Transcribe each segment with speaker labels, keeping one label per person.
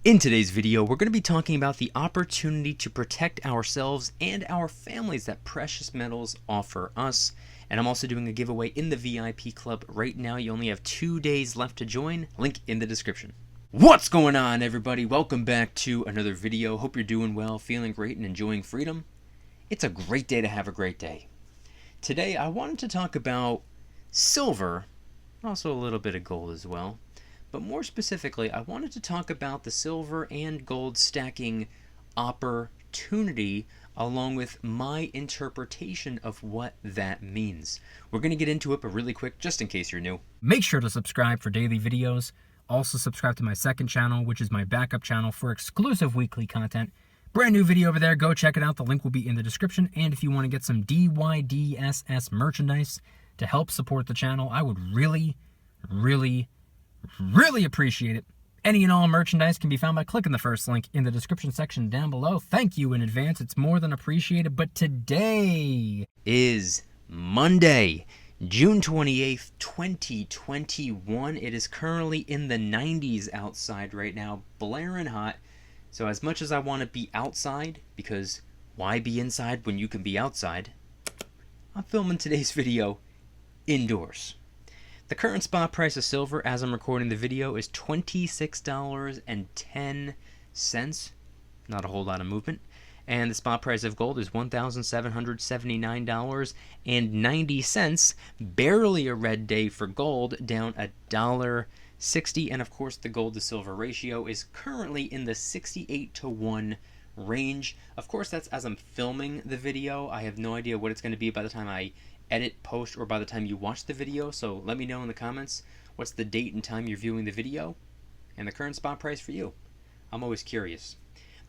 Speaker 1: In today's video, we're going to be talking about the opportunity to protect ourselves and our families that precious metals offer us. And I'm also doing a giveaway in the VIP club right now. You only have 2 days left to join. Link in the description. What's going on, everybody? Welcome back to another video. Hope you're doing well, feeling great, and enjoying freedom. It's a great day to have a great day. Today, I wanted to talk about silver, also a little bit of gold as well. But more specifically, I wanted to talk about the silver and gold stacking opportunity along with my interpretation of what that means. We're going to get into it, but really quick, just in case you're new.
Speaker 2: Make sure to subscribe for daily videos. Also subscribe to my second channel, which is my backup channel for exclusive weekly content. Brand new video over there. Go check it out. The link will be in the description. And if you want to get some DYDSS merchandise to help support the channel, I would really appreciate it. Any and all merchandise can be found by clicking the first link in the description section down below. Thank you in advance. It's more than appreciated. But today
Speaker 1: is Monday, June 28th, 2021. It is currently in the 90s outside right now, blaring hot. So as much as I want to be outside, because why be inside when you can be outside, I'm filming today's video indoors. The current spot price of silver as I'm recording the video is $26.10. Not a whole lot of movement. And the spot price of gold is $1,779.90. Barely a red day for gold, down $1.60. And of course the gold to silver ratio is currently in the 68-to-1 range. Of course that's as I'm filming the video. I have no idea what it's going to be by the time I edit, post, or by the time you watch the video, so let me know in the comments what's the date and time you're viewing the video and the current spot price for you. I'm always curious.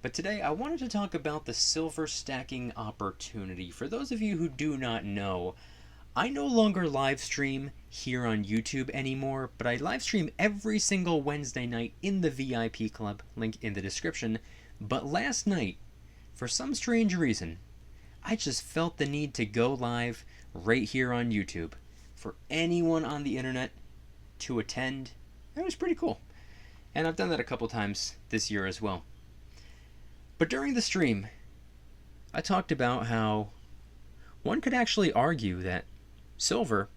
Speaker 1: But today I wanted to talk about the silver stacking opportunity. For those of you who do not know, I no longer live stream here on YouTube anymore, but I live stream every single Wednesday night in the VIP club, link in the description. But last night, for some strange reason, I just felt the need to go live right here on YouTube for anyone on the internet to attend. It was pretty cool. And I've done that a couple times this year as well. But during the stream, I talked about how one could actually argue that silver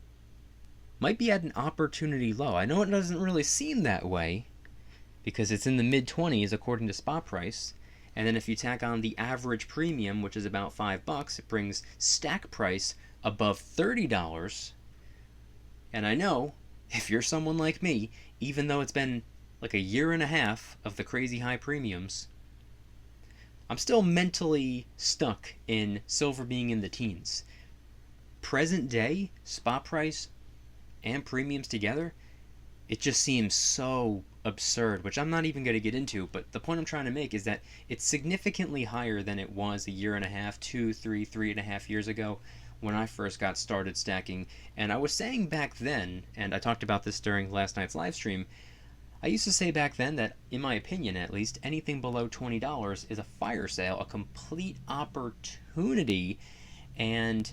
Speaker 1: might be at an opportunity low. I know it doesn't really seem that way because it's in the mid-20s according to spot price. And then if you tack on the average premium, which is about $5, it brings stack price above $30. And I know, if you're someone like me, even though it's been like a year and a half of the crazy high premiums, I'm still mentally stuck in silver being in the teens. Present day, spot price and premiums together, it just seems so absurd, which I'm not even going to get into, but the point I'm trying to make is that it's significantly higher than it was a year and a half, 3.5 years ago when I first got started stacking. And I was saying back then, and I talked about this during last night's live stream, I used to say back then that, in my opinion at least, anything below $20 is a fire sale, a complete opportunity. And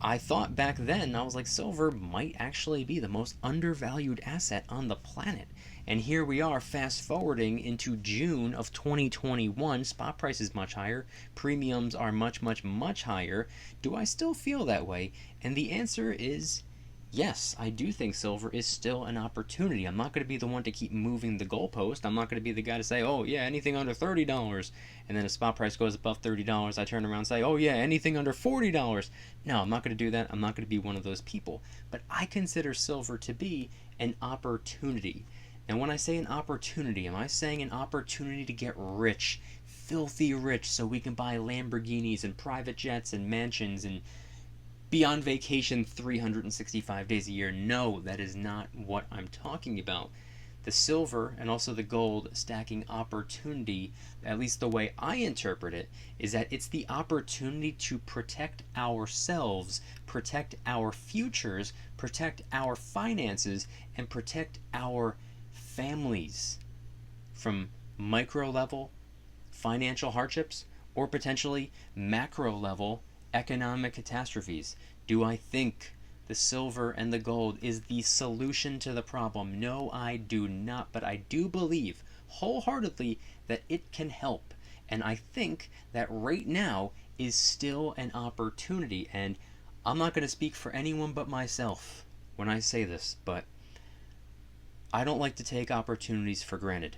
Speaker 1: I thought back then, I was like, silver might actually be the most undervalued asset on the planet. And here we are, fast forwarding into June of 2021. Spot price is much higher. Premiums are much higher. Do I still feel that way? And the answer is yes, I do think silver is still an opportunity. I'm not going to be the one to keep moving the goalpost. I'm not going to be the guy to say, oh yeah, anything under $30. And then if spot price goes above $30, I turn around and say, oh yeah, anything under $40. No, I'm not going to do that. I'm not going to be one of those people. But I consider silver to be an opportunity. And when I say an opportunity, am I saying an opportunity to get rich, filthy rich, so we can buy Lamborghinis and private jets and mansions and be on vacation 365 days a year? No, that is not what I'm talking about. The silver and also the gold stacking opportunity, at least the way I interpret it, is that it's the opportunity to protect ourselves, protect our futures, protect our finances, and protect our families from micro level financial hardships or potentially macro level economic catastrophes. Do I think the silver and the gold is the solution to the problem? No, I do not, but I do believe wholeheartedly that it can help. And I think that right now is still an opportunity. And I'm not going to speak for anyone but myself when I say this, but I don't like to take opportunities for granted.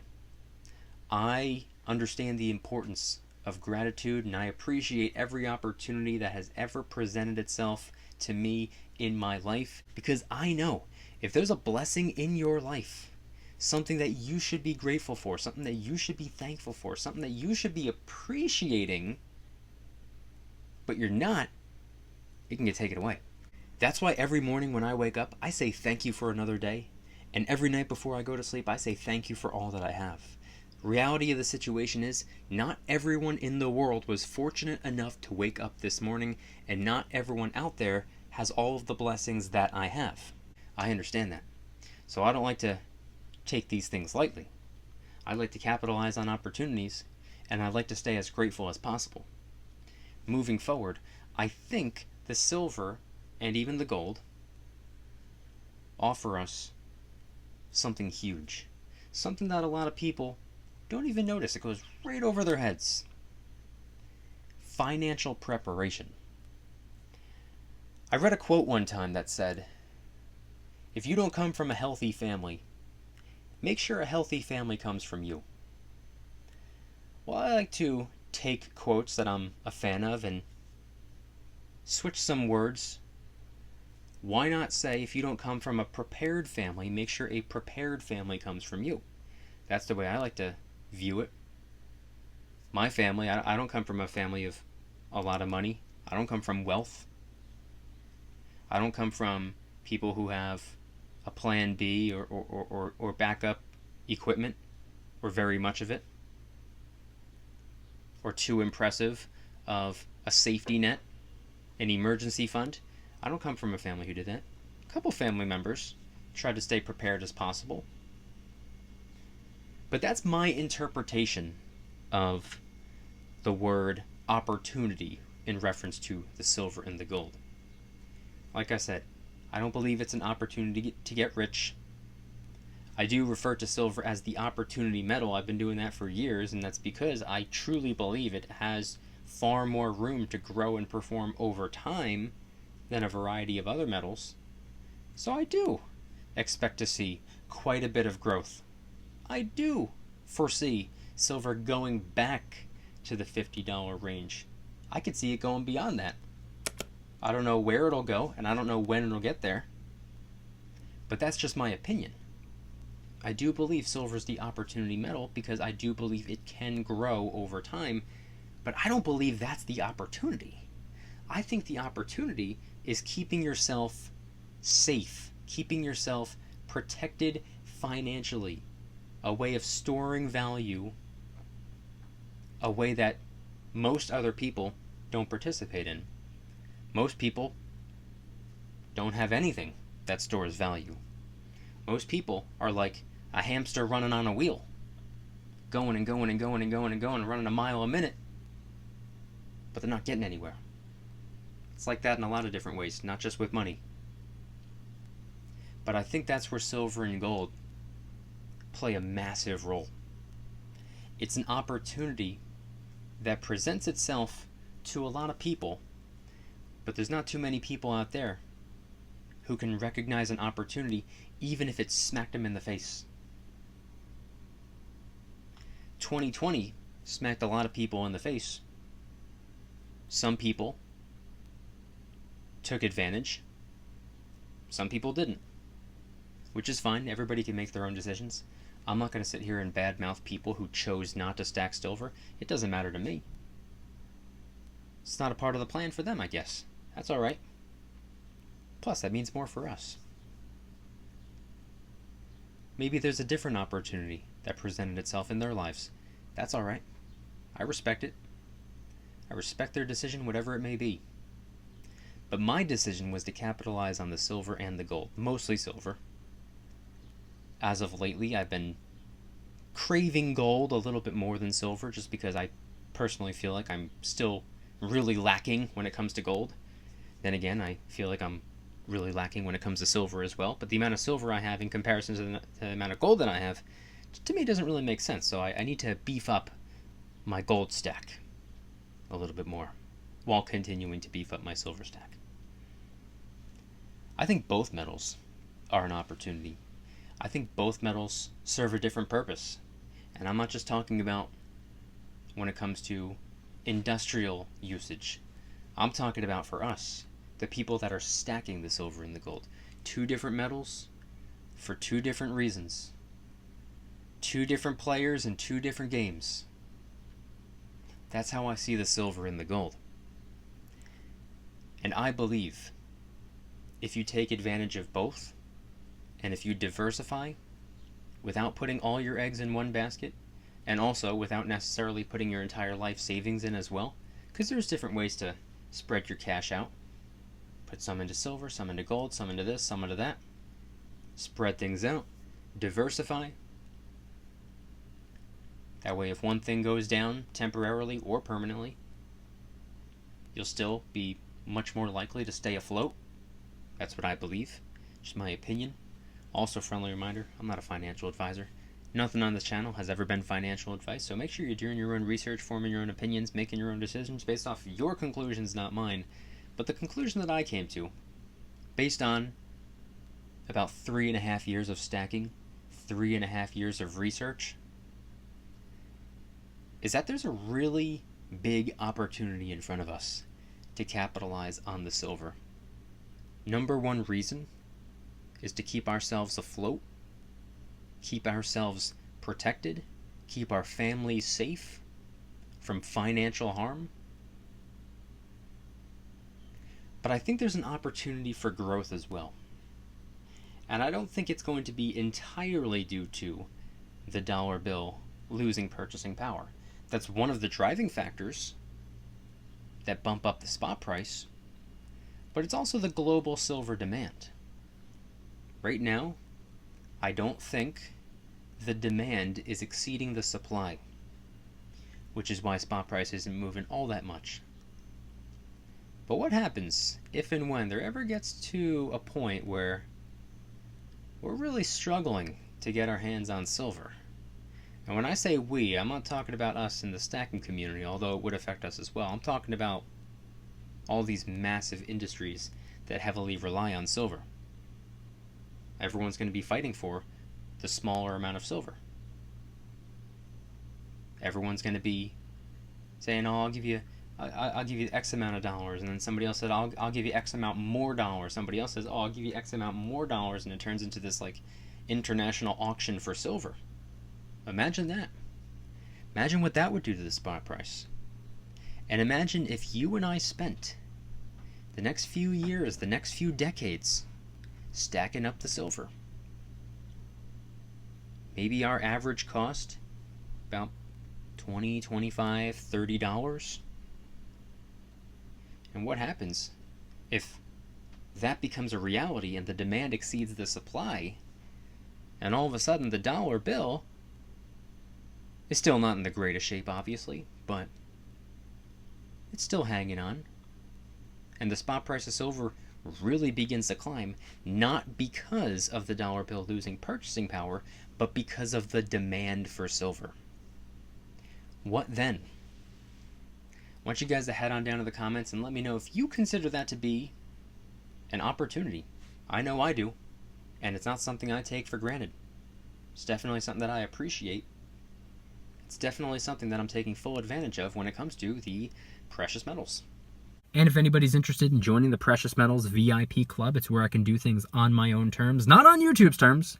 Speaker 1: I understand the importance of gratitude, and I appreciate every opportunity that has ever presented itself to me in my life, because I know if there's a blessing in your life, something that you should be grateful for, something that you should be thankful for, something that you should be appreciating, but you're not, it can get taken away. That's why every morning when I wake up, I say thank you for another day. And every night before I go to sleep, I say thank you for all that I have. Reality of the situation is, not everyone in the world was fortunate enough to wake up this morning, and not everyone out there has all of the blessings that I have. I understand that. So I don't like to take these things lightly. I like to capitalize on opportunities, and I like to stay as grateful as possible. Moving forward, I think the silver and even the gold offer us something huge. Something that a lot of people don't even notice. It goes right over their heads. Financial preparation. I read a quote one time that said, if you don't come from a healthy family, make sure a healthy family comes from you. Well, I like to take quotes that I'm a fan of and switch some words. Why not say, if you don't come from a prepared family, make sure a prepared family comes from you? That's the way I like to view it. My family, I don't come from a family of a lot of money. I don't come from wealth. I don't come from people who have a plan B or backup equipment, or very much of it, or too impressive of a safety net, an emergency fund. I don't come from a family who did that. A couple family members tried to stay prepared as possible. But that's my interpretation of the word opportunity in reference to the silver and the gold. Like I said, I don't believe it's an opportunity to get rich. I do refer to silver as the opportunity metal. I've been doing that for years, and that's because I truly believe it has far more room to grow and perform over time than a variety of other metals. So I do expect to see quite a bit of growth. I do foresee silver going back to the $50 range. I could see it going beyond that. I don't know where it'll go, and I don't know when it'll get there. But that's just my opinion. I do believe silver is the opportunity metal because I do believe it can grow over time, but I don't believe that's the opportunity. I think the opportunity is keeping yourself safe, keeping yourself protected financially, a way of storing value, a way that most other people don't participate in. Most people don't have anything that stores value. Most people are like a hamster running on a wheel, going and going and going and going and going, running a mile a minute, but they're not getting anywhere. It's like that in a lot of different ways, not just with money. But I think that's where silver and gold play a massive role. It's an opportunity that presents itself to a lot of people, but there's not too many people out there who can recognize an opportunity even if it smacked them in the face. 2020 smacked a lot of people in the face. Some people took advantage. Some people didn't. Which is fine. Everybody can make their own decisions. I'm not going to sit here and badmouth people who chose not to stack silver. It doesn't matter to me. It's not a part of the plan for them, I guess. That's alright. Plus, that means more for us. Maybe there's a different opportunity that presented itself in their lives. That's alright. I respect it. I respect their decision, whatever it may be. But my decision was to capitalize on the silver and the gold. Mostly silver. As of lately, I've been craving gold a little bit more than silver, just because I personally feel like I'm still really lacking when it comes to gold. Then again, I feel like I'm really lacking when it comes to silver as well. But the amount of silver I have in comparison to the amount of gold that I have to me doesn't really make sense. So I need to beef up my gold stack a little bit more while continuing to beef up my silver stack. I think both metals are an opportunity. I think both metals serve a different purpose. And I'm not just talking about when it comes to industrial usage. I'm talking about for us, the people that are stacking the silver and the gold. Two different metals for two different reasons. Two different players and two different games. That's how I see the silver and the gold. And I believe if you take advantage of both, and if you diversify without putting all your eggs in one basket, and also without necessarily putting your entire life savings in as well, because there's different ways to spread your cash out. Put some into silver, some into gold, some into this, some into that. Spread things out. Diversify. That way if one thing goes down temporarily or permanently, you'll still be much more likely to stay afloat. That's what I believe. Just my opinion. Also, friendly reminder, I'm not a financial advisor. Nothing on this channel has ever been financial advice, so make sure you're doing your own research, forming your own opinions, making your own decisions based off your conclusions, not mine. But the conclusion that I came to, based on about 3.5 years of stacking, 3.5 years of research, is that there's a really big opportunity in front of us to capitalize on the silver. Number one reason is to keep ourselves afloat, keep ourselves protected, keep our families safe from financial harm. But I think there's an opportunity for growth as well. And I don't think it's going to be entirely due to the dollar bill losing purchasing power. That's one of the driving factors that bump up the spot price, but it's also the global silver demand. Right now, I don't think the demand is exceeding the supply, which is why spot price isn't moving all that much. But what happens if and when there ever gets to a point where we're really struggling to get our hands on silver? And when I say we, I'm not talking about us in the stacking community, although it would affect us as well. I'm talking about all these massive industries that heavily rely on silver. Everyone's going to be fighting for the smaller amount of silver. Everyone's going to be saying, "Oh, I'll give you X amount of dollars," and then somebody else said, "I'll give you X amount more dollars." Somebody else says, "Oh, I'll give you X amount more dollars," and it turns into this like international auction for silver. Imagine that. Imagine what that would do to the spot price. And imagine if you and I spent the next few years, the next few decades, stacking up the silver. Maybe our average cost about $20, $25, $30. And what happens if that becomes a reality and the demand exceeds the supply, and all of a sudden the dollar bill is still not in the greatest shape, obviously, but it's still hanging on, and the spot price of silver really begins to climb, not because of the dollar bill losing purchasing power, but because of the demand for silver. What then? I want you guys to head on down to the comments and let me know if you consider that to be an opportunity. I know I do, and it's not something I take for granted. It's definitely something that I appreciate. It's definitely something that I'm taking full advantage of when it comes to the precious metals.
Speaker 2: And if anybody's interested in joining the Precious Metals VIP Club, it's where I can do things on my own terms, not on YouTube's terms,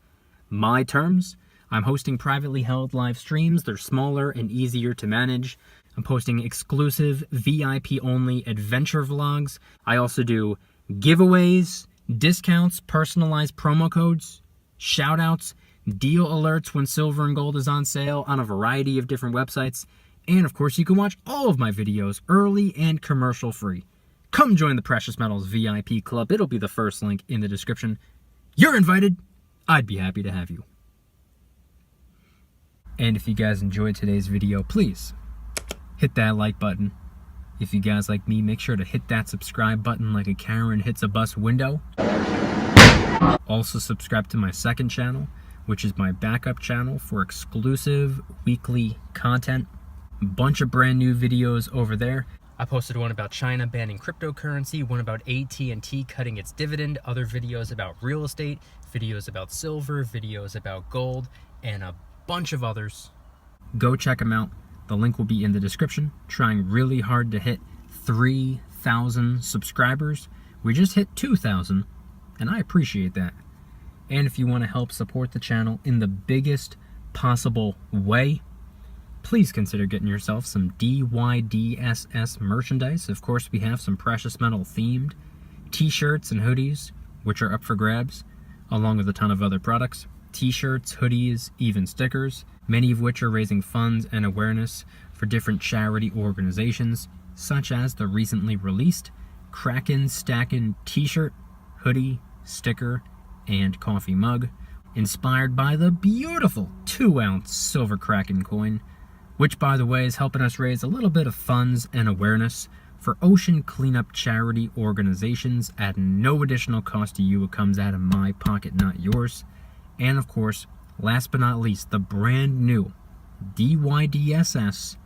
Speaker 2: my terms. I'm hosting privately held live streams. They're smaller and easier to manage. I'm posting exclusive VIP-only adventure vlogs. I also do giveaways, discounts, personalized promo codes, shoutouts, deal alerts when silver and gold is on sale on a variety of different websites. And of course, you can watch all of my videos early and commercial free. Come join the Precious Metals VIP Club. It'll be the first link in the description. You're invited. I'd be happy to have you. And if you guys enjoyed today's video, please hit that like button. If you guys like me, make sure to hit that subscribe button like a Karen hits a bus window. Also subscribe to my second channel, which is my backup channel for exclusive weekly content. Bunch of brand new videos over there. I posted one about China banning cryptocurrency, one about AT&T cutting its dividend, other videos about real estate, videos about silver, videos about gold, and a bunch of others. Go check them out. The link will be in the description. Trying really hard to hit 3,000 subscribers. We just hit 2,000, and I appreciate that. And if you want to help support the channel in the biggest possible way, please consider getting yourself some DYDSS merchandise. Of course, we have some precious metal themed t-shirts and hoodies, which are up for grabs, along with a ton of other products. T-shirts, hoodies, even stickers, many of which are raising funds and awareness for different charity organizations, such as the recently released Kraken Stackin' t-shirt, hoodie, sticker, and coffee mug, inspired by the beautiful 2-ounce silver Kraken coin, which, by the way, is helping us raise a little bit of funds and awareness for ocean cleanup charity organizations at no additional cost to you. It comes out of my pocket, not yours. And of course, last but not least, the brand new DYDSS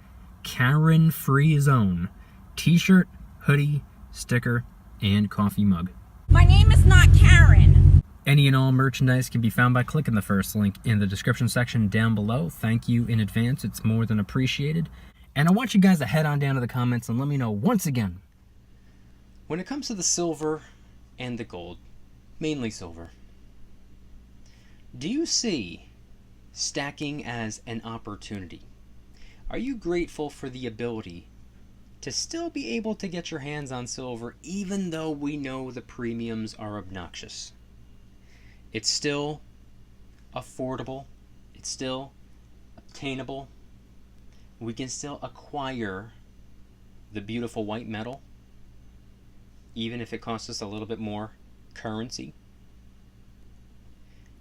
Speaker 2: Karen Free Zone t-shirt, hoodie, sticker, and coffee mug.
Speaker 3: My name is not Karen.
Speaker 2: Any and all merchandise can be found by clicking the first link in the description section down below. Thank you in advance. It's more than appreciated. And I want you guys to head on down to the comments and let me know once again.
Speaker 1: When it comes to the silver and the gold, mainly silver, do you see stacking as an opportunity? Are you grateful for the ability to still be able to get your hands on silver even though we know the premiums are obnoxious? It's still affordable. It's still obtainable. We can still acquire the beautiful white metal, even if it costs us a little bit more currency.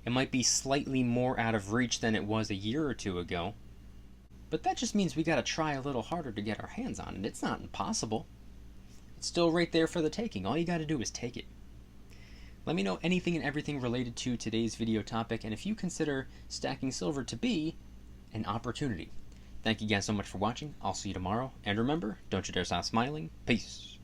Speaker 1: It might be slightly more out of reach than it was a year or two ago, but that just means we got to try a little harder to get our hands on it. It's not impossible. It's still right there for the taking. All you got to do is take it. Let me know anything and everything related to today's video topic, and if you consider stacking silver to be an opportunity. Thank you guys so much for watching. I'll see you tomorrow, and remember, don't you dare stop smiling. Peace.